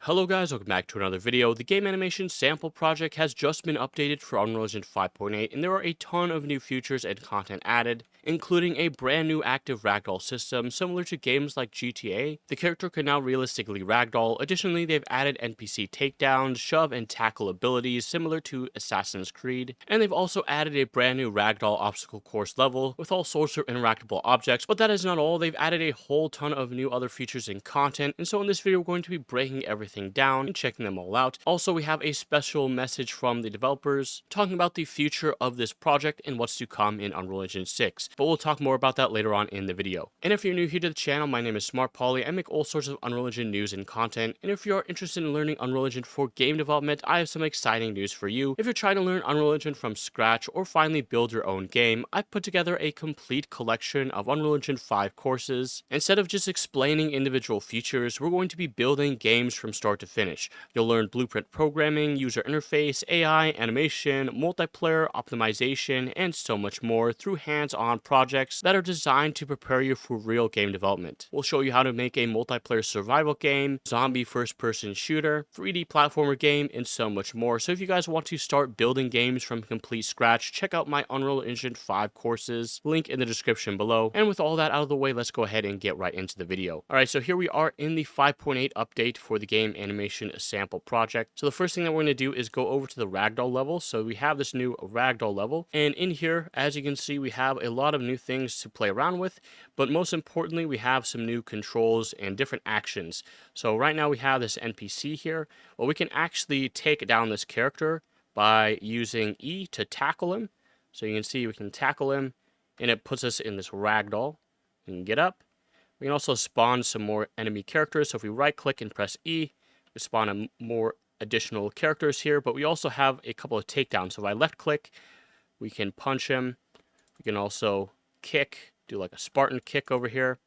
Hello guys, welcome back to another video. The game animation sample project has just been updated for Unreal Engine 5.8 and there are a ton of new features and content added, including a brand new active ragdoll system similar to games like GTA. The character can now realistically ragdoll. Additionally, they've added NPC takedowns, shove and tackle abilities similar to Assassin's Creed, and they've also added a brand new ragdoll obstacle course level with all sorts of interactable objects. But that is not all, they've added a whole ton of new other features and content, and so in this video we're going to be breaking everything down and checking them all out. Also, we have a special message from the developers talking about the future of this project and what's to come in Unreal Engine 6, but we'll talk more about that later on in the video. And if you're new here to the channel, my name is Smart Polly. I make all sorts of Unreal Engine news and content, and if you're interested in learning Unreal Engine for game development, I have some exciting news for you. If you're trying to learn Unreal Engine from scratch or finally build your own game, I've put together a complete collection of Unreal Engine 5 courses. Instead of just explaining individual features, we're going to be building games from start to finish. You'll learn blueprint programming, user interface, AI, animation, multiplayer, optimization, and so much more through hands-on projects that are designed to prepare you for real game development. We'll show you how to make a multiplayer survival game, zombie first-person shooter, 3D platformer game, and so much more. So if you guys want to start building games from complete scratch, check out my Unreal Engine 5 courses, link in the description below. And with all that out of the way, let's go ahead and get right into the video. Alright, so here we are in the 5.8 update for the game animation sample project. So the first thing that we're going to do is go over to the ragdoll level. So we have this new ragdoll level, and in here, as you can see, we have a lot of new things to play around with, but most importantly, we have some new controls and different actions. So right now we have this NPC here. Well, we can actually take down this character by using E to tackle him. So you can see we can tackle him, and it puts us in this ragdoll. We can get up. We can also spawn some more enemy characters. So if we right click and press E, we spawn more additional characters here, but we also have a couple of takedowns. So if I left click, we can punch him. We can also kick, do like a Spartan kick over here.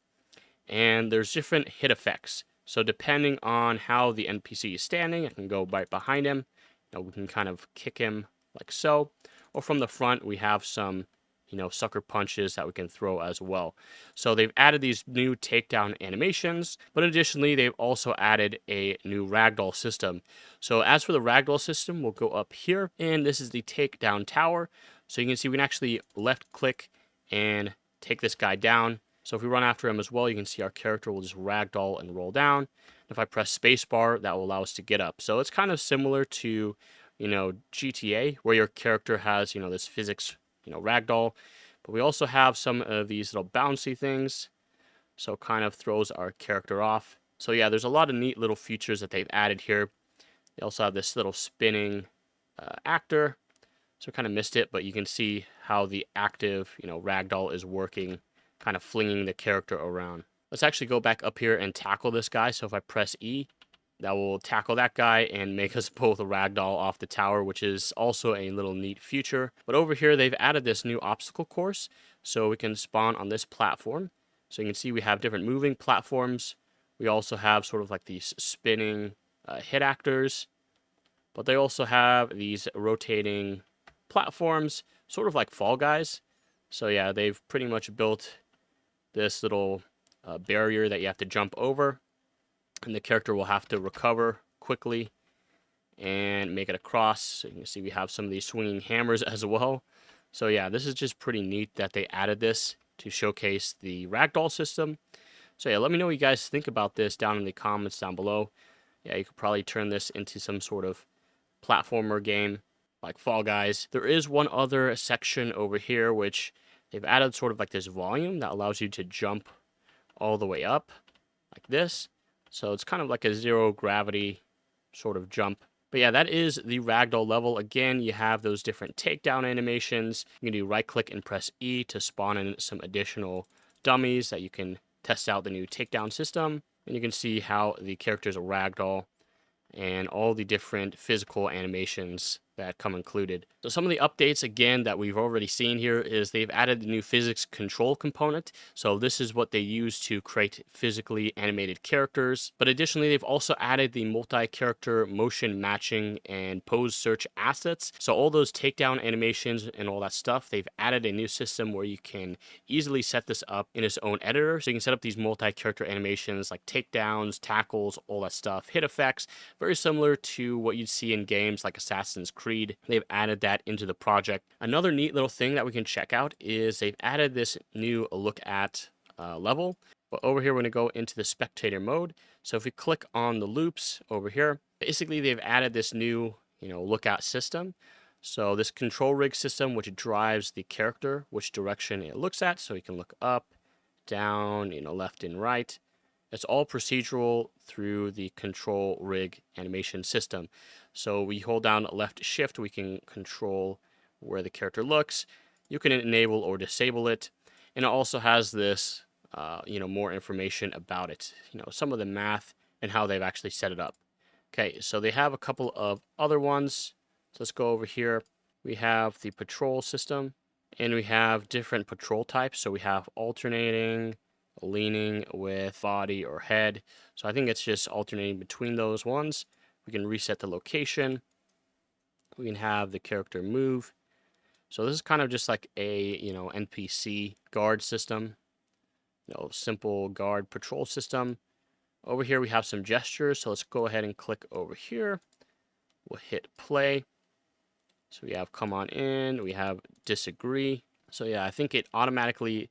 And there's different hit effects. So depending on how the NPC is standing, I can go right behind him. Now we can kind of kick him like so. Or from the front, we have some sucker punches that we can throw as well. So they've added these new takedown animations, but additionally, they've also added a new ragdoll system. So as for the ragdoll system, we'll go up here, and this is the takedown tower. So you can see we can actually left click and take this guy down. So if we run after him as well, you can see our character will just ragdoll and roll down. If I press spacebar, that will allow us to get up. So it's kind of similar to, GTA, where your character has, this physics ragdoll, but we also have some of these little bouncy things, so kind of throws our character off. So yeah, there's a lot of neat little features that they've added here. They also have this little spinning actor, so kind of missed it, but you can see how the active ragdoll is working, kind of flinging the character around. Let's actually go back up here and tackle this guy. So if I press E, that will tackle that guy and make us both a ragdoll off the tower, which is also a little neat feature. But over here, they've added this new obstacle course, so we can spawn on this platform. So you can see we have different moving platforms. We also have sort of like these spinning hit actors, but they also have these rotating platforms, sort of like Fall Guys. So yeah, they've pretty much built this little barrier that you have to jump over, and the character will have to recover quickly and make it across. So you can see we have some of these swinging hammers as well. So yeah, this is just pretty neat that they added this to showcase the ragdoll system. So yeah, let me know what you guys think about this down in the comments down below. Yeah, you could probably turn this into some sort of platformer game like Fall Guys. There is one other section over here which they've added sort of like this volume that allows you to jump all the way up like this. So it's kind of like a zero gravity sort of jump. But yeah, that is the ragdoll level. Again, you have those different takedown animations. You can do right click and press E to spawn in some additional dummies that you can test out the new takedown system. And you can see how the characters are ragdoll and all the different physical animations that come included. So some of the updates again that we've already seen here is they've added the new physics control component. So this is what they use to create physically animated characters. But additionally, they've also added the multi-character motion matching and pose search assets. So all those takedown animations and all that stuff, they've added a new system where you can easily set this up in its own editor. So you can set up these multi-character animations like takedowns, tackles, all that stuff, hit effects, very similar to what you'd see in games like Assassin's Creed. They've added that into the project. Another neat little thing that we can check out is they've added this new look at level. But over here, we're going to go into the spectator mode. So if we click on the loops over here, basically they've added this new, look at system. So this control rig system, which drives the character, which direction it looks at. So you can look up, down, left and right. It's all procedural through the control rig animation system. So we hold down left shift, we can control where the character looks. You can enable or disable it. And it also has this, more information about it. Some of the math and how they've actually set it up. Okay, so they have a couple of other ones. So let's go over here. We have the patrol system, and we have different patrol types. So we have alternating, leaning with body or head. So I think it's just alternating between those ones. We can reset the location. We can have the character move. So this is kind of just like a, NPC guard system. Simple guard patrol system. Over here we have some gestures. So let's go ahead and click over here. We'll hit play. So we have come on in. We have disagree. So yeah, I think it automatically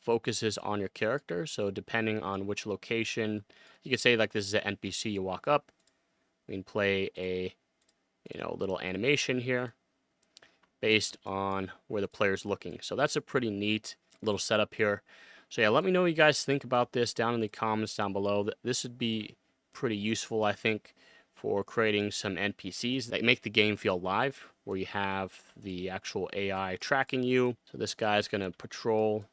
focuses on your character. So depending on which location, you could say like this is an NPC, you walk up, we can play a little animation here based on where the player's looking. So that's a pretty neat little setup here. So yeah, let me know what you guys think about this down in the comments down below. This would be pretty useful, I think, for creating some NPCs that make the game feel live, where you have the actual AI tracking you. So this guy's going to patrol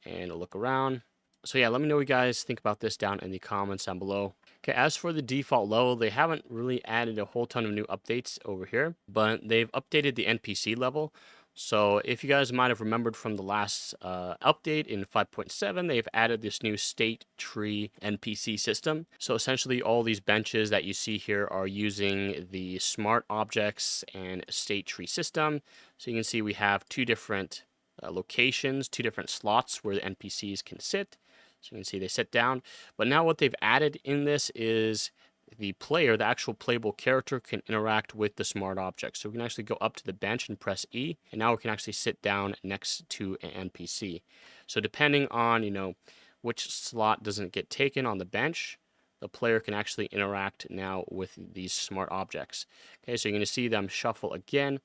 and look around. So yeah, let me know what you guys think about this down in the comments down below. Okay, as for the default level, they haven't really added a whole ton of new updates over here, but they've updated the NPC level. So if you guys might have remembered from the last update in 5.7, they've added this new state tree NPC system. So essentially all these benches that you see here are using the smart objects and state tree system. So you can see we have two different locations, two different slots where the NPCs can sit. So you can see they sit down. But now what they've added in this is the player, the actual playable character, can interact with the smart object. So we can actually go up to the bench and press E, and now we can actually sit down next to an NPC. So depending on, which slot doesn't get taken on the bench, the player can actually interact now with these smart objects. Okay, so you're going to see them shuffle again.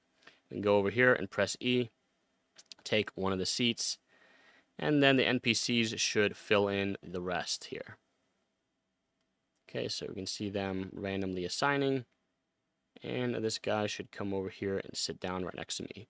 We can go over here and press E, take one of the seats, and then the NPCs should fill in the rest here. Okay, so we can see them randomly assigning, and this guy should come over here and sit down right next to me.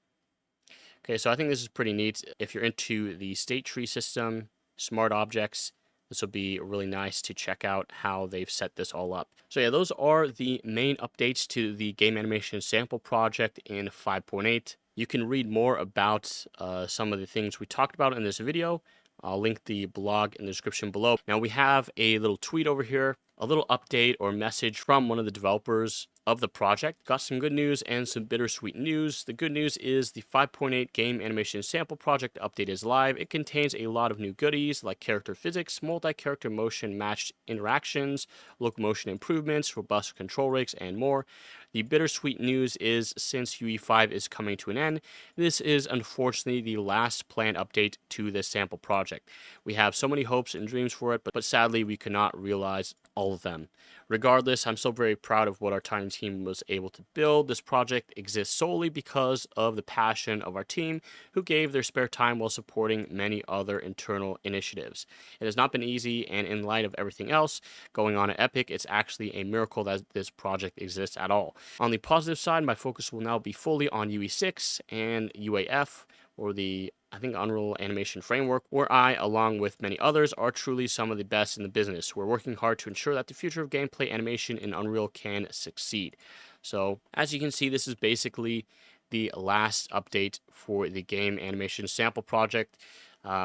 Okay, so I think this is pretty neat. If you're into the state tree system, smart objects, this will be really nice to check out how they've set this all up. So yeah, those are the main updates to the game animation sample project in 5.8. You can read more about some of the things we talked about in this video. I'll link the blog in the description below. Now we have a little tweet over here, a little update or message from one of the developers of the project. Got some good news and some bittersweet news. The good news is the 5.8 game animation sample project update is live. It contains a lot of new goodies like character physics, multi-character motion matched interactions, locomotion improvements, robust control rigs, and more. The bittersweet news is since UE5 is coming to an end, this is unfortunately the last planned update to this sample project. We have so many hopes and dreams for it, but sadly we could not realize all of them. Regardless, I'm so very proud of what our tiny team was able to build. This project exists solely because of the passion of our team, who gave their spare time while supporting many other internal initiatives. It has not been easy, and in light of everything else going on at Epic, it's actually a miracle that this project exists at all. On the positive side, my focus will now be fully on UE6 and UAF, or the Unreal Animation Framework, where I, along with many others, are truly some of the best in the business. We're working hard to ensure that the future of gameplay animation in Unreal can succeed. So as you can see, this is basically the last update for the game animation sample project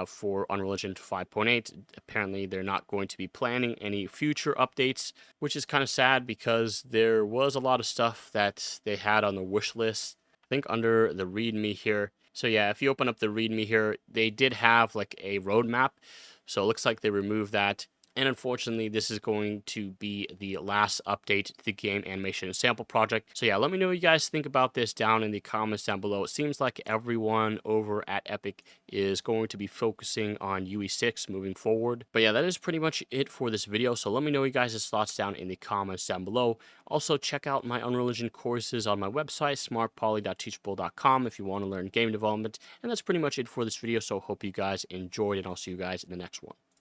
for Unreal Engine 5.8. Apparently, they're not going to be planning any future updates, which is kind of sad because there was a lot of stuff that they had on the wish list. I think under the README here. So yeah, if you open up the README here, they did have like a roadmap. So it looks like they removed that. And unfortunately, this is going to be the last update to the game animation sample project. So yeah, let me know what you guys think about this down in the comments down below. It seems like everyone over at Epic is going to be focusing on UE6 moving forward. But yeah, that is pretty much it for this video. So let me know you guys' thoughts down in the comments down below. Also, check out my Unreal Engine courses on my website, smartpoly.teachable.com, if you want to learn game development. And that's pretty much it for this video. So hope you guys enjoyed, and I'll see you guys in the next one.